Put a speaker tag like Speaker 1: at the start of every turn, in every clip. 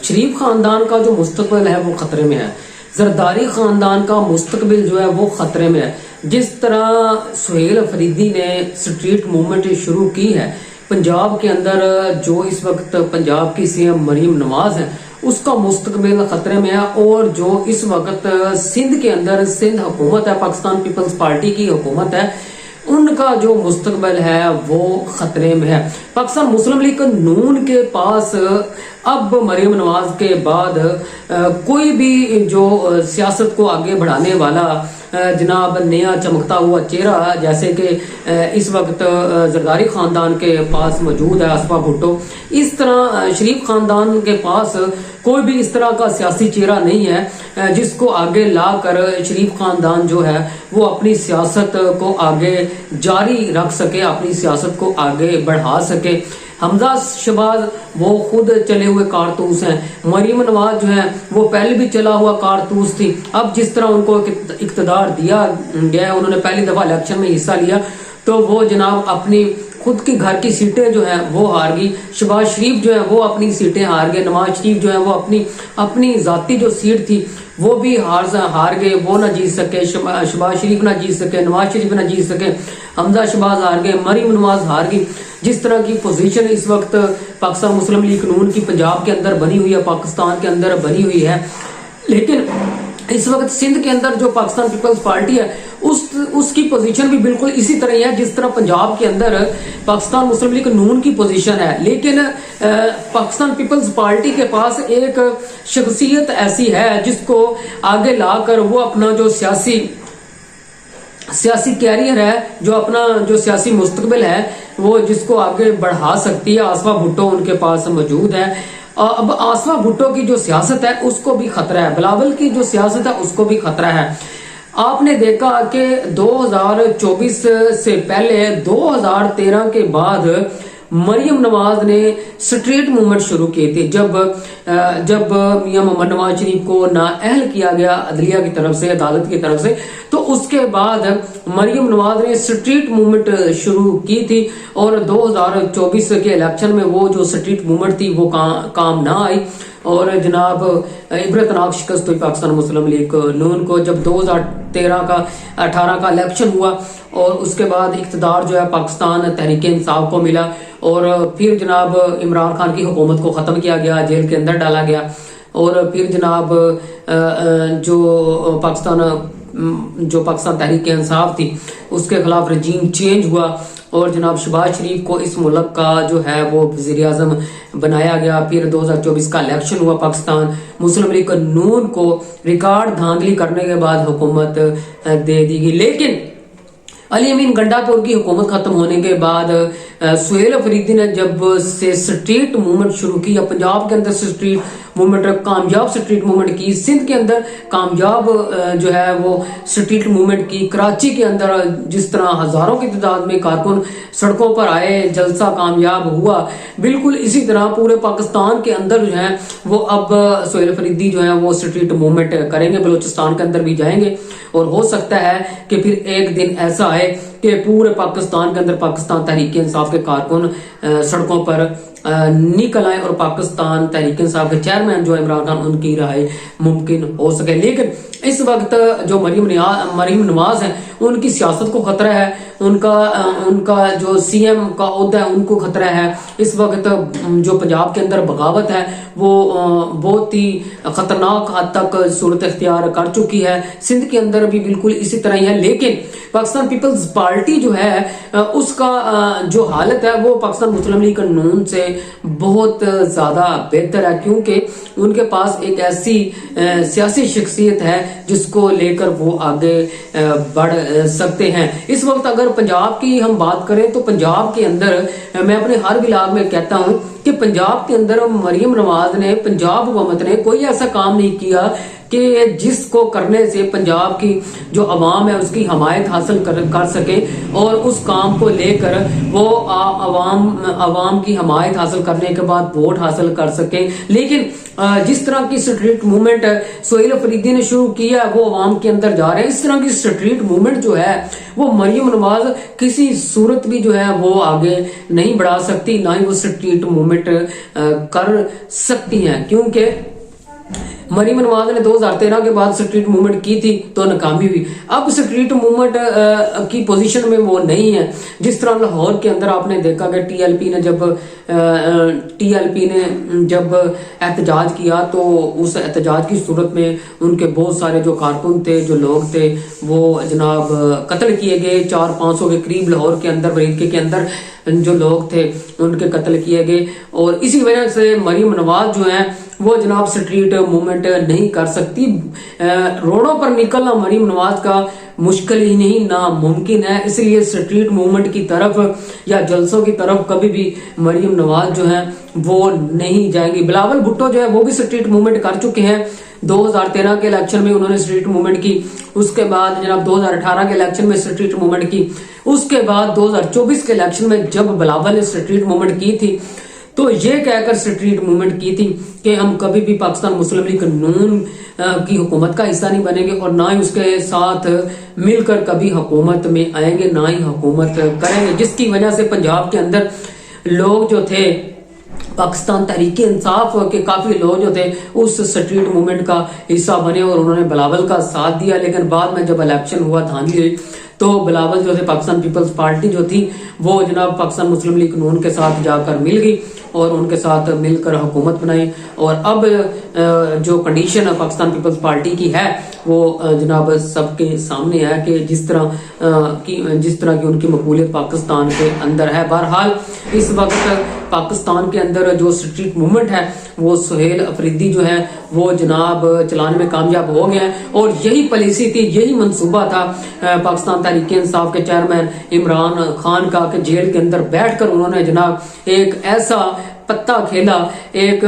Speaker 1: شریف خاندان کا جو مستقبل ہے وہ خطرے میں ہے، زرداری خاندان کا مستقبل جو ہے وہ خطرے میں ہے۔ جس طرح سہیل افریدی نے سٹریٹ موومنٹ شروع کی ہے پنجاب کے اندر، جو اس وقت پنجاب کی سی ایم مریم نواز ہے اس کا مستقبل خطرے میں ہے، اور جو اس وقت سندھ کے اندر سندھ حکومت ہے، پاکستان پیپلز پارٹی کی حکومت ہے، ان کا جو مستقبل ہے وہ خطرے میں ہے۔ پاکستان مسلم لیگ نون کے پاس اب مریم نواز کے بعد کوئی بھی جو سیاست کو آگے بڑھانے والا جناب نیا چمکتا ہوا چہرہ جیسے کہ اس وقت زرداری خاندان کے پاس موجود ہے آصفہ بھٹو، اس طرح شریف خاندان کے پاس کوئی بھی اس طرح کا سیاسی چہرہ نہیں ہے جس کو آگے لا کر شریف خاندان جو ہے وہ اپنی سیاست کو آگے جاری رکھ سکے، اپنی سیاست کو آگے بڑھا سکے۔ حمزہ شہباز وہ خود چلے ہوئے کارتوس ہیں، مریم نواز جو ہے وہ پہلے بھی چلا ہوا کارتوس تھی، اب جس طرح ان کو اقتدار دیا گیا، انہوں نے پہلی دفعہ الیکشن میں حصہ لیا تو وہ جناب اپنی خود کی گھر کی سیٹیں جو ہیں وہ ہار گئی، شہباز شریف جو ہے وہ اپنی سیٹیں ہار گئے، نواز شریف جو ہے وہ اپنی ذاتی جو سیٹ تھی وہ بھی ہار گئے، وہ نہ جیت سکے، شہباز شریف نہ جیت سکے، نواز شریف نہ جیت سکے، حمزہ شہباز ہار گئے، مریم نواز ہار گئی۔ جس طرح کی پوزیشن اس وقت پاکستان مسلم لیگ نون کی پنجاب کے اندر بنی ہوئی ہے، پاکستان کے اندر بنی ہوئی ہے، لیکن اس وقت سندھ کے اندر جو پاکستان پیپلز پارٹی ہے اس کی پوزیشن بھی بالکل اسی طرح ہے جس طرح پنجاب کے اندر پاکستان مسلم لیگ نون کی پوزیشن ہے، لیکن پاکستان پیپلز پارٹی کے پاس ایک شخصیت ایسی ہے جس کو آگے لا کر وہ اپنا جو سیاسی کیریئر ہے، جو اپنا جو سیاسی مستقبل ہے وہ جس کو آگے بڑھا سکتی ہے، آصفہ بھٹو ان کے پاس موجود ہے۔ اب آصفہ بھٹو کی جو سیاست ہے اس کو بھی خطرہ ہے، بلاول کی جو سیاست ہے اس کو بھی خطرہ ہے۔ آپ نے دیکھا کہ 2024 سے پہلے 2013 کے بعد مریم نواز نے سٹریٹ موومنٹ شروع کی تھی، جب میاں محمد نواز شریف کو نااہل کیا گیا عدلیہ کی طرف سے، عدالت کی طرف سے، تو اس کے بعد مریم نواز نے سٹریٹ موومنٹ شروع کی تھی، اور 2024 کے الیکشن میں وہ جو سٹریٹ موومنٹ تھی وہ کام نہ آئی، اور جناب عبرتناک شکست ہوئی پاکستان مسلم لیگ نون کو جب 2018 کا الیکشن ہوا، اور اس کے بعد اقتدار جو ہے پاکستان تحریک انصاف کو ملا، اور پھر جناب عمران خان کی حکومت کو ختم کیا گیا، جیل کے اندر ڈالا گیا، اور پھر جناب جو پاکستان تحریک انصاف تھی اس کے خلاف رجیم چینج ہوا، اور جناب شہباز شریف کو اس ملک کا جو ہے وہ وزیر اعظم بنایا گیا۔ پھر 2024 کا الیکشن ہوا، پاکستان مسلم لیگ نون کو ریکارڈ دھاندلی کرنے کے بعد حکومت دے دی گئی، لیکن علی امین گنڈا پور کی حکومت ختم ہونے کے بعد سہیل افریدی نے جب سے سٹریٹ موومنٹ شروع کی، پنجاب کے اندر سٹریٹ موومنٹ کامیاب سٹریٹ موومنٹ کی، سندھ کے اندر کامیاب جو ہے وہ سٹریٹ موومنٹ کی، کراچی کے اندر جس طرح ہزاروں کی تعداد میں کارکن سڑکوں پر آئے، جلسہ کامیاب ہوا، بالکل اسی طرح پورے پاکستان کے اندر جو ہے وہ اب سہیل افریدی جو ہے وہ سٹریٹ موومنٹ کریں گے، بلوچستان کے اندر بھی جائیں گے، اور ہو سکتا ہے کہ پھر ایک دن ایسا آئے کہ پورے پاکستان کے اندر پاکستان تحریک انصاف کے کارکن سڑکوں پر نکل آئے اور پاکستان تحریک انصاف کے چیئرمین جو عمران خان ان کی رہائی ممکن ہو سکے۔ لیکن اس وقت جو مریم نواز ہیں ان کی سیاست کو خطرہ ہے، ان کا جو سی ایم کا عہدہ ہے ان کو خطرہ ہے، اس وقت جو پنجاب کے اندر بغاوت ہے وہ بہت ہی خطرناک حد تک صورت اختیار کر چکی ہے، سندھ کے اندر بھی بالکل اسی طرح ہی ہے، لیکن پاکستان پیپلز پارٹی جو ہے اس کا جو حالت ہے وہ پاکستان مسلم لیگ نون سے بہت زیادہ بہتر ہے، کیونکہ ان کے پاس ایک ایسی سیاسی شخصیت ہے جس کو لے کر وہ آگے بڑھ سکتے ہیں۔ اس وقت اگر پنجاب کی ہم بات کریں تو پنجاب کے اندر میں اپنے ہر ولاگ میں کہتا ہوں کہ پنجاب کے اندر مریم نواز نے، پنجاب حکومت نے کوئی ایسا کام نہیں کیا کہ جس کو کرنے سے پنجاب کی جو عوام ہے اس کی حمایت حاصل کر سکے، اور اس کام کو لے کر وہ عوام کی حمایت حاصل کرنے کے بعد ووٹ حاصل کر سکیں، لیکن जिस तरह की स्ट्रीट मूवमेंट सोहेल अफरीदी ने शुरू किया वो अवाम के अंदर जा रहे हैं, इस तरह की स्ट्रीट मूवमेंट जो है वो मरियम नवाज किसी सूरत भी जो है वो आगे नहीं बढ़ा सकती, ना ही वो स्ट्रीट मूवमेंट कर सकती हैं, क्योंकि मरियम नवाज ने 2013 के बाद स्ट्रीट मूवमेंट की थी तो नाकामी हुई। अब स्ट्रीट मूवमेंट की पोजीशन में वो नहीं है। जिस तरह लाहौर के अंदर आपने देखा कि टीएलपी ने जब एहतजाज किया तो उस एहतजाज की सूरत में उनके बहुत सारे जो कारकुन थे, जो लोग थे, वो जनाब कत्ल किए गए। 400-500 के करीब लाहौर के अंदर, बरीके के अंदर जो लोग थे उनके कत्ल किए गए। और इसी वजह से मरियम नवाज जो है वो जनाब स्ट्रीट मूवमेंट नहीं कर सकती। रोडों पर निकलना मरियम नवाज का मुश्किल ही नहीं, नामुमकिन है। इसलिए स्ट्रीट मूवमेंट की तरफ या जलसों की तरफ कभी भी मरियम नवाज जो है वो नहीं जाएंगी। बिलावल भुट्टो जो है वो भी स्ट्रीट मूवमेंट कर चुके हैं। 2013 के इलेक्शन में उन्होंने स्ट्रीट मूवमेंट की, उसके बाद जनाब 2018 के इलेक्शन में स्ट्रीट मूवमेंट की, उसके बाद 2024 के इलेक्शन में जब बिलावल ने स्ट्रीट मूवमेंट की थी तो ये कहकर स्ट्रीट मूवमेंट की थी कि हम कभी भी पाकिस्तान मुस्लिम लीग नून की हुकूमत का हिस्सा नहीं बनेंगे और ना ही उसके साथ मिलकर कभी हुकूमत में आएंगे, ना ही हुकूमत करेंगे। जिसकी वजह से पंजाब के अंदर लोग जो थे, पाकिस्तान तहरीक इंसाफ के काफी लोग जो थे उस स्ट्रीट मूवमेंट का हिस्सा बने और उन्होंने बिलावल का साथ दिया। लेकिन बाद में जब इलेक्शन हुआ, धांधली हुई, तो बिलावल जो थे, पाकिस्तान पीपल्स पार्टी जो थी वो जनाब पाकिस्तान मुस्लिम लीग नून के साथ जाकर मिल गई और उनके साथ मिलकर हुकूमत बनाई। और अब जो कंडीशन पाकिस्तान पीपल्स पार्टी की है वो जनाब सबके सामने है कि जिस तरह की उनकी मकबूलियत पाकिस्तान के अंदर है। बहरहाल इस वक्त पाकिस्तान के अंदर जो स्ट्रीट मूवमेंट है वो सोहेल अफरीदी जो है वो जनाब चलाने में कामयाब हो गए हैं। और यही पॉलिसी थी, यही मंसूबा था पाकिस्तान तहरीक इंसाफ के चेयरमैन इमरान खान का कि जेल के अंदर बैठकर उन्होंने जनाब एक ऐसा पत्ता खेला, एक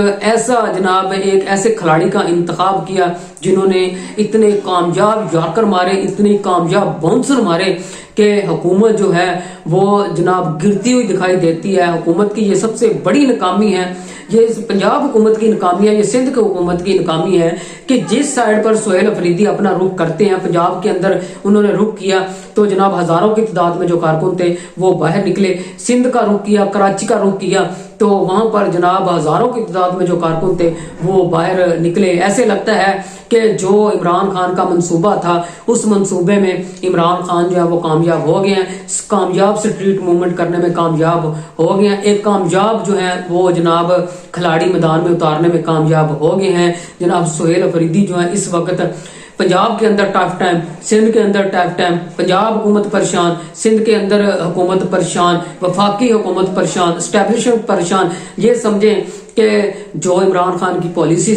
Speaker 1: ऐसे खिलाड़ी का इंतखाब किया जिन्होंने इतने कामयाब यॉर्कर मारे, इतने कामयाब बाउंसर मारे कि हुकूमत जो है वो जनाब गिरती हुई दिखाई देती है। हुकूमत की ये सबसे बड़ी नाकामी है, ये पंजाब हुकूमत की नाकामी है, ये सिंध की हुकूमत की नाकामी है कि जिस साइड पर सोहेल अफरीदी अपना रुख करते हैं, पंजाब के अंदर उन्होंने रुख किया तो जनाब हजारों की तादाद में जो कारकुन थे वो बाहर निकले। सिंध का रुख किया, कराची का रुख किया तो वहां पर जनाब हजारों की तादाद में जो कारकुन थे वो बाहर निकले। ऐसे लगता है कि जो इमरान खान का मंसूबा था उस मंसूबे में इमरान खान जो है वो कामयाब हो गए हैं, कामयाब स्ट्रीट मूवमेंट करने में कामयाब हो गए हैं। एक कामयाब जो है वो जनाब खिलाड़ी मैदान में उतारने में कामयाब हो गए हैं। जनाब सोहेल अफरीदी जो है इस वक्त पंजाब के अंदर टफ टाइम, सिंध के अंदर टफ टाइम, पंजाब हुकूमत परेशान, सिंध के अंदर हुकूमत परेशान, वफाकी हुकूमत परेशान, एस्टेब्लिशमेंट परेशान। ये समझें कि जो इमरान खान की पॉलिसी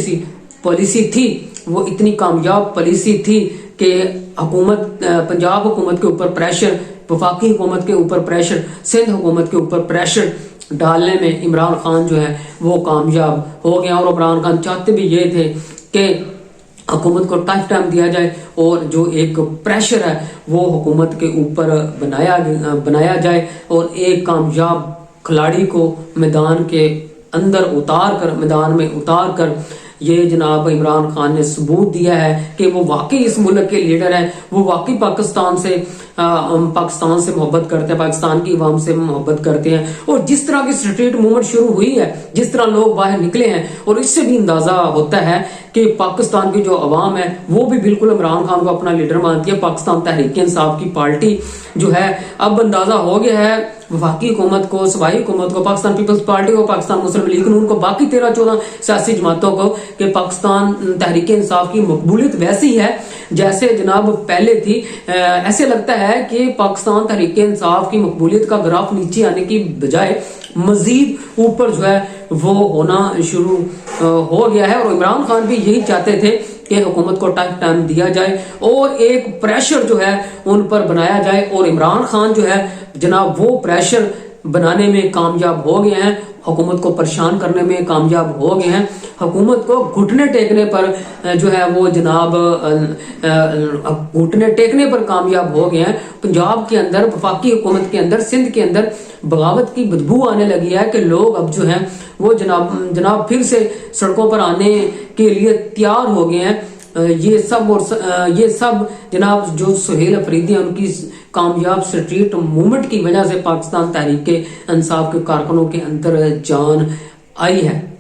Speaker 1: थी वो इतनी कामयाब पॉलिसी थी कि हुकूमत, पंजाब हुकूमत के ऊपर प्रेशर, वफाकी हुकूमत के ऊपर प्रेशर, सिंध हुकूमत के ऊपर प्रेशर डालने में इमरान खान जो है वो कामयाब हो गया। और इमरान खान चाहते भी ये थे कि हुकूमत को टफ टाइम दिया जाए और जो एक प्रेशर है वो हुकूमत के ऊपर बनाया जाए और एक कामयाब खिलाड़ी को मैदान में उतार कर ये जनाब इमरान खान ने सबूत दिया है कि वो वाकई इस मुल्क के लीडर हैं, वो वाकई पाकिस्तान से मोहब्बत करते हैं, पाकिस्तान की आवाम से मोहब्बत करते हैं। और जिस तरह की स्ट्रीट मूवमेंट शुरू हुई है, जिस तरह लोग बाहर निकले हैं, और इससे भी अंदाजा होता है कि पाकिस्तान की जो आवाम है वो भी बिल्कुल इमरान खान को अपना लीडर मानती है। पाकिस्तान तहरीक इंसाफ की पार्टी जो है, अब अंदाजा हो गया है वफाकी हुकूमत को, सूबाई हुकूमत को, पाकिस्तान पीपल्स पार्टी को, पाकिस्तान मुस्लिम लीग नून को, बाकी 13-14 सियासी जमातों को कि पाकिस्तान तहरीक इंसाफ की मकबूलियत वैसी है जैसे जनाब पहले थी। ऐसे लगता है कि पाकिस्तान तहरीक इंसाफ की मकबूलियत का ग्राफ नीचे आने की बजाय मजीद ऊपर जो है वो होना शुरू हो गया है। और इमरान खान भी यही चाहते थे कि हुकूमत को टफ टाइम दिया जाए और एक प्रेशर जो है उन पर बनाया जाए। और इमरान खान जो है जनाब वो प्रेशर बनाने में कामयाब हो गए हैं हुकूमत को परेशान करने में कामयाब हो गए हैं। हुकूमत को घुटने टेकने पर जो है वो जनाब घुटने टेकने पर कामयाब हो गए हैं। पंजाब के अंदर, वफाकी हुकूमत के अंदर, सिंध के अंदर बगावत की बदबू आने लगी है कि लोग अब जो है वो जनाब फिर से सड़कों पर आने के लिए तैयार हो गए हैं। ये सब जनाब जो सुहेल अफरीदी हैं उनकी कामयाब स्ट्रीट मूवमेंट की वजह से पाकिस्तान तहरीक इंसाफ के कारकुनों के अंदर जान आई है।